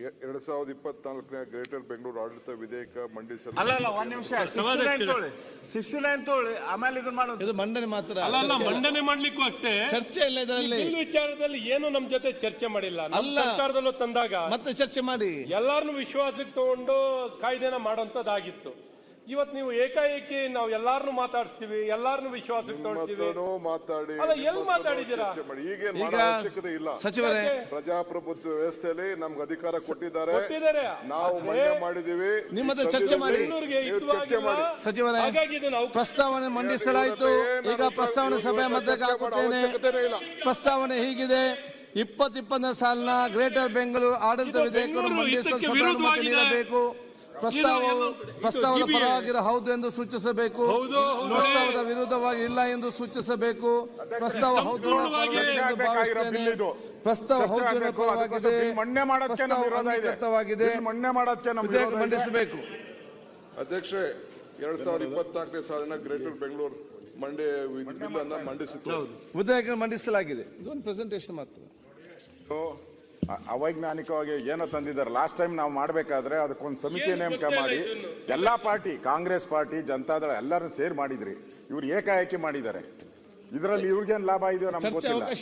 2024ನೇ greater Bengaluru ಆಡಳಿತ ವಿಧೇಯಕ ಮಂಡಿಸಲು ಅಲ್ಲ ಒಂದ್ ನಿಮಿಷ ಶಿಸ್ತಿಲೈನ್ ತೊಗೊಳ್ಳಿ ಆಮೇಲೆ ಇದನ್ನ ಮಾಡೋದು. ಇದು ಮಂಡನೆ ಮಾತ್ರ ಅಲ್ಲ ಮಂಡನೆ ಮಾಡ್ಲಿಕ್ಕೂ ಅಷ್ಟೇ ಚರ್ಚೆ ಇಲ್ಲ ಇದರಲ್ಲಿ. ಬಿಲ್ ವಿಚಾರದಲ್ಲಿ ಏನು ನಮ್ ಜೊತೆ ಚರ್ಚೆ ಮಾಡಿಲ್ಲ. ನಮ್ಮ ಸರ್ಕಾರದಲ್ಲೂ ತಂದಾಗ ಮತ್ತೆ ಚರ್ಚೆ ಮಾಡಿ ಎಲ್ಲಾರನ್ನು ವಿಶ್ವಾಸಕ್ಕೆ ತಗೊಂಡು ಕಾಯ್ದೆನ ಮಾಡೋಂಥದ್ದಾಗಿತ್ತು. ಇವತ್ತು ನೀವು ಏಕಾಏಕಿ ನಾವು ಎಲ್ಲಾರನ್ನು ಮಾತಾಡಿಸ್ತೀವಿ, ಎಲ್ಲಾರನ್ನು ವಿಶ್ವಾಸಕ್ಕೆ ತಗೊಳ್ತೀವಿ. ಮಾತಾಡಿ ಅಲ್ಲ ಎಲ್ಲಿ ಮಾತಾಡಿದ್ದೀರಾ? ಈಗ ಅವಶ್ಯಕತೆ ಇಲ್ಲ. ಸಚಿವರೇ, ಪ್ರಜಾಪ್ರಭುತ್ವ ವ್ಯವಸ್ಥೆಯಲ್ಲಿ ನಮ್ಗೆ ಅಧಿಕಾರ ಕೊಟ್ಟಿದ್ದಾರೆ, ಕೊಟ್ಟಿದ್ದಾರೆ. ನಾವು ಮಂಡನೆ ಮಾಡಿದೀವಿ. ನಿಮ್ಮದ ಚರ್ಚೆ ಮಾಡಿ ಸಚಿವರೇ. ಪ್ರಸ್ತಾವನೆ ಮಂಡಿಸಲಾಯಿತು. ಈಗ ಪ್ರಸ್ತಾವನೆ ಸಭೆ ಮಧ್ಯಕ್ಕೆ ಹಾಕುತ್ತೇನೆ. ಪ್ರಸ್ತಾವನೆ ಹೀಗಿದೆ: 2020 ಸಾಲಿನ ಗ್ರೇಟರ್ ಬೆಂಗಳೂರು ಆಡಳಿತ ವಿಧೇಯಕವನ್ನು ಮಂಡಿಸಲು ಸಭೆ ಅನುಮತಿ ನೀಡಬೇಕು. ಪ್ರಸ್ತಾವದ ಪರವಾಗಿರೋ ಹೌದು ಎಂದು ಸೂಚಿಸಬೇಕು. ಪ್ರಸ್ತಾವದ ವಿರುದ್ಧವಾಗಿ ಇಲ್ಲ ಎಂದು ಸೂಚಿಸಬೇಕು. ಪ್ರಸ್ತಾವ ಹೌದು ಎಂದು ಭಾವಿಸುತ್ತೇನೆ. ಪ್ರಸ್ತಾವ ಹೌದು ಪರವಾಗಿದೆ. ಮಂಡಿಸಬೇಕು. ಅಧ್ಯಕ್ಷೆ, 2024ನೇ ಸಾಲಿನ ಗ್ರೇಟರ್ ಬೆಂಗಳೂರು ಮಂಡಿಸಿತ್ತು. ವಿಧೇಯಕ ಮಂಡಿಸಲಾಗಿದೆ. ಇದೊಂದು ಪ್ರೆಸೆಂಟೇಷನ್ ಮಾತ್ರ. ಅವೈಜ್ಞಾನಿಕವಾಗಿ ಏನೋ ತಂದಿದ್ದಾರೆ. ಲಾಸ್ಟ್ ಟೈಮ್ ನಾವು ಮಾಡಬೇಕಾದ್ರೆ ಅದಕ್ಕೊಂದು ಸಮಿತಿ ನೇಮಕ ಮಾಡಿ ಎಲ್ಲಾ ಪಾರ್ಟಿ, ಕಾಂಗ್ರೆಸ್ ಪಾರ್ಟಿ, ಜನತಾದಳ ಎಲ್ಲರೂ ಸೇರಿ ಮಾಡಿದ್ರಿ. ಇವ್ರು ಏಕಾಏಕಿ ಮಾಡಿದ್ದಾರೆ. ಇದರಲ್ಲಿ ಇವ್ರಿಗೇನು ಲಾಭ ಇದೆಯೋ ನಮ್ಗೆ ಗೊತ್ತಿಲ್ಲ.